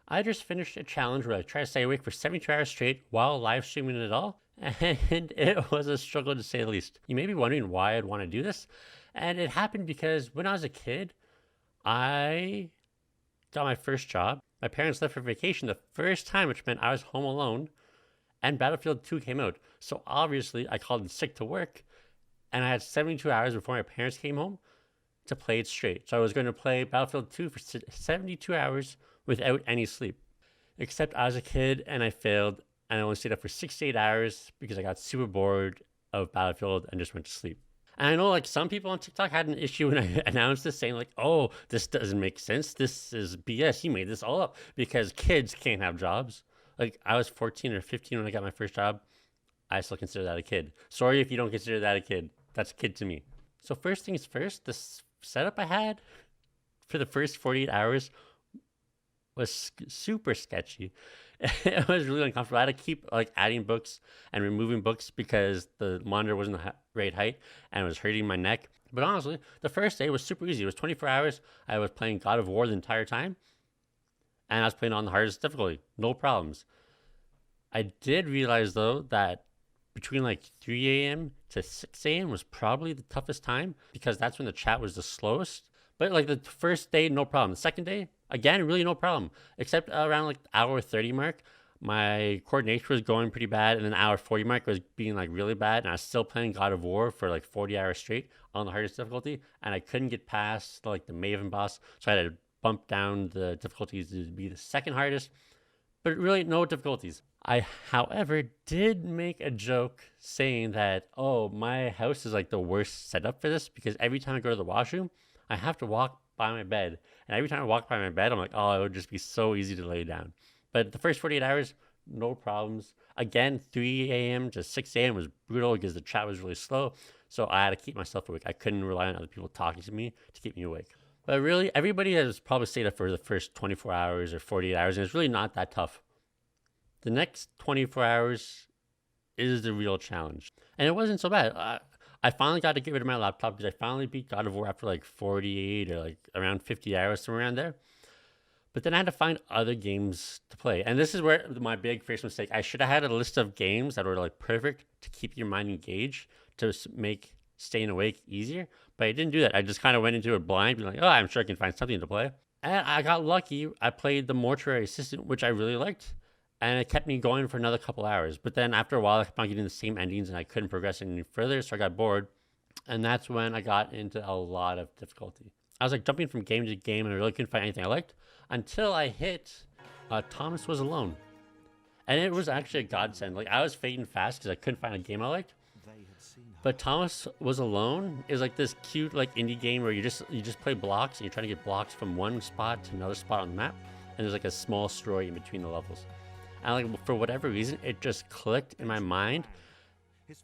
I just finished a challenge where I tried to stay awake for 72 hours straight while live streaming it all, and it was a struggle to say the least. You may be wondering why I'd want to do this, and it happened because when I was a kid, I got my first job. My parents left for vacation the first time, which meant I was home alone, and Battlefield 2 came out. So obviously, I called in sick to work, and I had 72 hours before my parents came home to play it straight. So I was going to play Battlefield 2 for 72 hours without any sleep. Except I was a kid and I failed, and I only stayed up for 68 hours because I got super bored of Battlefield and just went to sleep. And I know like some people on TikTok had an issue when I announced this, saying like, "Oh, this doesn't make sense. This is BS. You made this all up because kids can't have jobs." Like I was 14 or 15 when I got my first job. I still consider that a kid. Sorry if you don't consider that a kid. That's a kid to me. So first things first, this setup I had for the first 48 hours was super sketchy. It was really uncomfortable. I had to keep like adding books and removing books because the monitor wasn't the right height and it was hurting my neck. But honestly, the first day was super easy. It was 24 hours. I was playing God of War the entire time, and I was playing on the hardest difficulty. No problems. I did realize though that between like 3 a.m. to 6 a.m. was probably the toughest time because that's when the chat was the slowest. But like the first day, no problem. The second day, again, really no problem. Except around like the hour 30 mark, my coordination was going pretty bad, and then the hour 40 mark was being like really bad, and I was still playing God of War for like 40 hours straight on the hardest difficulty, and I couldn't get past like the Maven boss, so I had to bump down the difficulties to be the second hardest. But really, no difficulties. I, however, did make a joke saying that, oh, my house is like the worst setup for this because every time I go to the washroom, I have to walk by my bed. And every time I walk by my bed, I'm like, oh, it would just be so easy to lay down. But the first 48 hours, no problems. Again, 3 a.m. to 6 a.m. was brutal because the chat was really slow. So I had to keep myself awake. I couldn't rely on other people talking to me to keep me awake. But really, everybody has probably stayed up for the first 24 hours or 48 hours, and it's really not that tough. The next 24 hours is the real challenge. And it wasn't so bad. I finally got to get rid of my laptop because I finally beat God of War after like 48 or like around 50 hours, somewhere around there. But then I had to find other games to play. And this is where my big first mistake. I should have had a list of games that were like perfect to keep your mind engaged to make staying awake easier. But I didn't do that. I just kind of went into it blind, being like, oh, I'm sure I can find something to play. And I got lucky. I played The Mortuary Assistant, which I really liked. And it kept me going for another couple hours. But then after a while, I kept on getting the same endings and I couldn't progress any further. So I got bored. And that's when I got into a lot of difficulty. I was like jumping from game to game and I really couldn't find anything I liked until I hit Thomas Was Alone. And it was actually a godsend. Like I was fading fast because I couldn't find a game I liked. But Thomas Was Alone is like this cute like indie game where you just play blocks and you're trying to get blocks from one spot to another spot on the map. And there's like a small story in between the levels. And like for whatever reason, it just clicked in my mind,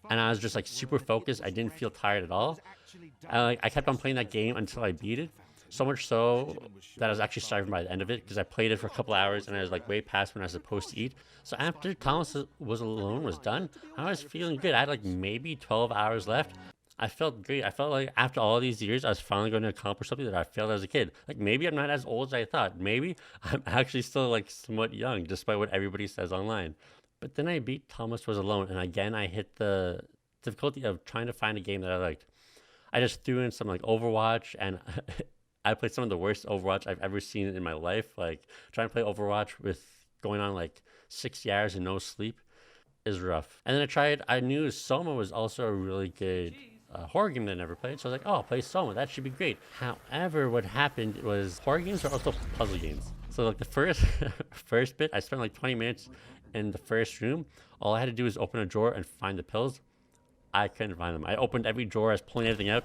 and I was just like super focused. I didn't feel tired at all. And I kept on playing that game until I beat it. So much so that I was actually starving by the end of it because I played it for a couple hours and I was like way past when I was supposed to eat. So after Thomas Was Alone was done, I was feeling good. I had like maybe 12 hours left. I felt great. I felt like after all these years, I was finally going to accomplish something that I failed as a kid. Like maybe I'm not as old as I thought. Maybe I'm actually still like somewhat young, despite what everybody says online. But then I beat Thomas Was Alone, and again I hit the difficulty of trying to find a game that I liked. I just threw in some like Overwatch, and I played some of the worst Overwatch I've ever seen in my life. Like trying to play Overwatch with going on like 60 hours and no sleep is rough. And then I knew Soma was also a really good horror game that I never played. So I was like, oh, I'll play Soma. That should be great. However, what happened was horror games are also puzzle games. So like the first bit, I spent like 20 minutes in the first room. All I had to do was open a drawer and find the pills. I couldn't find them. I opened every drawer, I was pulling everything out.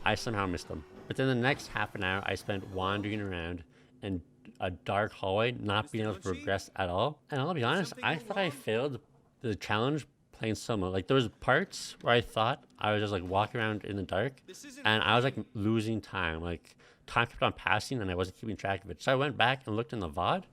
I somehow missed them. But then the next half an hour, I spent wandering around in a dark hallway, not being able to progress at all. And I'll be honest, I thought I failed the challenge playing Soma. Like there was parts where I thought I was just like walking around in the dark and I was like losing time. Like time kept on passing and I wasn't keeping track of it. So I went back and looked in the VOD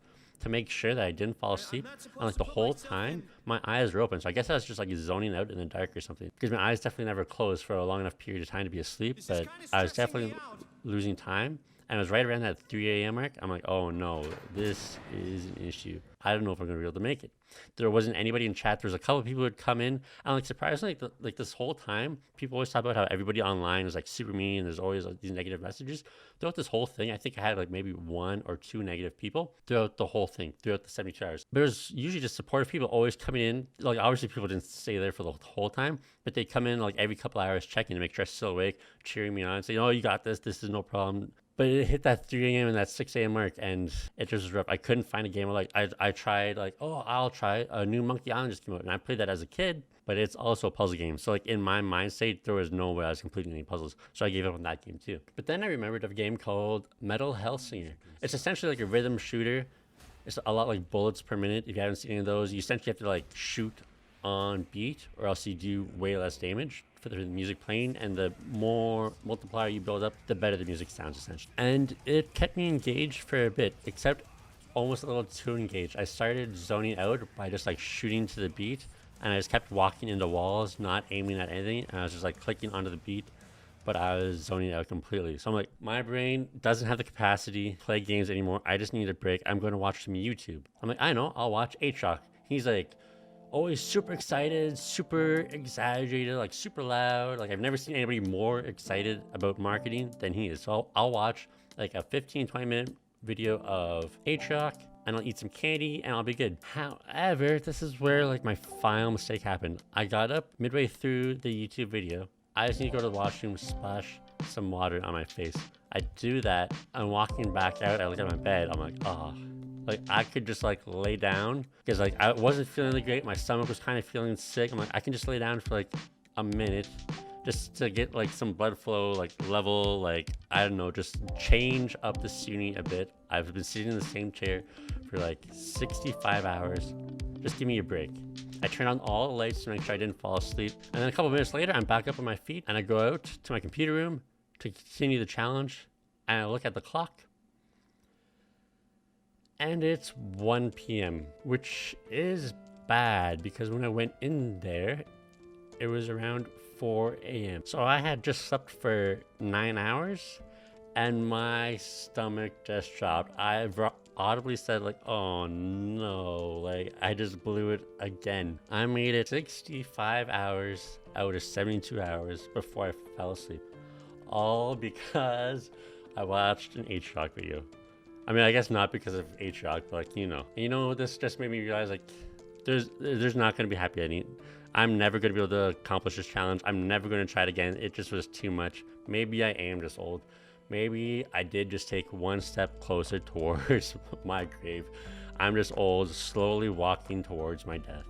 to make sure that I didn't fall asleep. And like the whole time, my eyes were open. So I guess I was just like zoning out in the dark or something. Because my eyes definitely never closed for a long enough period of time to be asleep. But I was definitely losing time. and it was right around that 3 a.m. mark. I'm like, oh no, this is an issue. I don't know if I'm gonna be able to make it. There wasn't anybody in chat. There was a couple of people who would come in, and like surprisingly, like this whole time, people always talk about how everybody online is like super mean, and there's always like these negative messages. Throughout this whole thing, I think I had like maybe 1 or 2 negative people throughout the whole thing, throughout the 72 hours. There's usually just supportive people always coming in. Like obviously people didn't stay there for the whole time, but they come in like every couple hours, checking to make sure I'm still awake, cheering me on, saying, "Oh, you got this. This is no problem." But it hit that 3 a.m. and that 6 a.m. mark, and it just was rough. I couldn't find a game. Like I tried, like, oh, I'll try a new Monkey Island just came out, and I played that as a kid. But it's also a puzzle game, so like in my mind state, there was no way I was completing any puzzles, so I gave up on that game too. But then I remembered of a game called Metal Hellsinger. It's essentially like a rhythm shooter. It's a lot like bullets per minute. If you haven't seen any of those, you essentially have to like shoot on beat, or else you do way less damage for the music playing, and the more multiplier you build up, the better the music sounds essentially. And it kept me engaged for a bit, except almost a little too engaged. I started zoning out by just like shooting to the beat, and I just kept walking into walls, not aiming at anything, and I was just like clicking onto the beat, but I was zoning out completely. So I'm like, my brain doesn't have the capacity to play games anymore. I just need a break. I'm going to watch some YouTube. I'm like, I know, I'll watch Aatrox. He's like always super excited, super exaggerated, like super loud. Like I've never seen anybody more excited about marketing than he is. So I'll watch like a 15-20 minute video of Aatrox, and I'll eat some candy and I'll be good. However, this is where like my final mistake happened. I got up midway through the YouTube video. I just need to go to the washroom, splash some water on my face. I do that. I'm walking back out. I look at my bed. I'm like, oh. Like I could just like lay down because like I wasn't feeling really great. My stomach was kind of feeling sick. I'm like, I can just lay down for like a minute just to get like some blood flow, like level, like I don't know, just change up the Suni a bit. I've been sitting in the same chair for like 65 hours. Just give me a break. I turn on all the lights to make sure I didn't fall asleep. And then a couple minutes later, I'm back up on my feet and I go out to my computer room to continue the challenge. And I look at the clock. And it's 1 p.m., which is bad because when I went in there, it was around 4 a.m. So I had just slept for 9 hours and my stomach just dropped. I audibly said like, oh no, like I just blew it again. I made it 65 hours out of 72 hours before I fell asleep. All because I watched an Aatrox video. I mean, I guess not because of Aatrox, but like, this just made me realize like there's not going to be happy ending. I'm never going to be able to accomplish this challenge. I'm never going to try it again. It just was too much. Maybe I am just old. Maybe I did just take one step closer towards my grave. I'm just old, slowly walking towards my death.